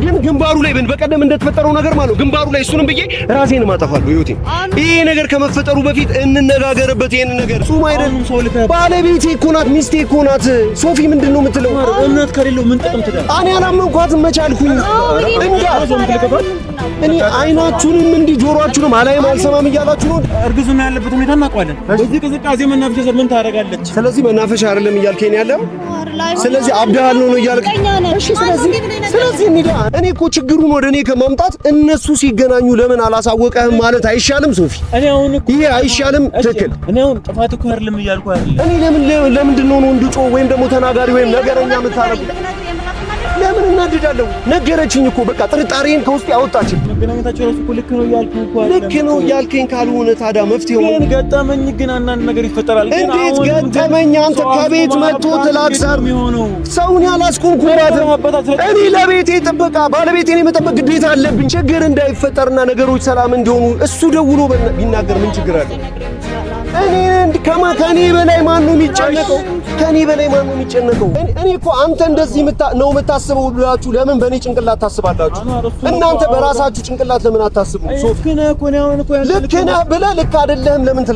ግን ግንባሩ ላይ በቀደም እንደተፈጠረው ነገር ማለት ግንባሩ ላይ እሱንም ብዬ ራሴን ማጠፋለሁ ህይወቴ። ይሄ ነገር ከመፈጠሩ በፊት እንነጋገርበት። ይሄን ነገር ሱም አይደለም ባለቤቴ እኮ ናት፣ ሚስቴ እኮ ናት። ሶፊ ምንድነው የምትለው? እምነት ከሌለው ምን ጥቅም ትዳር? እኔ አላመንኳትም። መቻልኩኝ እኔ አይናችሁንም እንዲህ ጆሮአችሁንም አላይም አልሰማም እያላችሁ ነው። እርግዝና ያለበት ሁኔታ እናውቀዋለን። በዚህ ቅዝቃዜ መናፈሻ ምን ታደርጋለች? ስለዚህ መናፈሻ አይደለም እያልከኝ ያለው። ስለዚህ አብዳሃል ነው እያልክ። እሺ ስለዚህ እኔ እኮ ችግሩን ወደ እኔ ከማምጣት እነሱ ሲገናኙ ለምን አላሳወቀህም ማለት አይሻልም? ሶፊ እኔ አሁን ይሄ አይሻልም? ትክክል። እኔ አሁን ጥፋት እኮ አይደለም እያልኩ አይደለም። እኔ ለምንድን ነው እንድጮ ወይም ደግሞ ተናጋሪ ወይም ነገረኛ የምታረጉ? ለምን እናድዳለሁ? ነገረችኝ እኮ በቃ ጥርጣሬን ከውስጥ ያወጣችኝ። መገናኘታቸው ራሱ እኮ ልክ ነው እያልኩ እኮ ልክ ነው እያልከኝ ካልሆነ ታዲያ መፍትሄው ግን ገጠመኝ። ግን አንዳንድ ነገር ይፈጠራል። ግን እንዴት ገጠመኝ? አንተ ከቤት መጥቶ ትላክሳር ሰውን ያላስቆምኩራት እኔ ለቤቴ ጥበቃ ባለቤቴን የመጠበቅ ግዴታ አለብኝ። ችግር እንዳይፈጠርና ነገሮች ሰላም እንዲሆኑ እሱ ደውሎ ቢናገር ምን ችግር አለ? ከኔ በላይ ማን ነው የሚጨነቀው? ከኔ በላይ ማን ነው የሚጨነቀው? እኔ እኮ አንተ እንደዚህ ነው የምታስበው ብላችሁ ለምን በእኔ ጭንቅላት ታስባላችሁ? እናንተ በራሳችሁ ጭንቅላት ለምን አታስቡ? ሶፊ ልክ ነህ ብለህ ልክ አይደለህም ለምን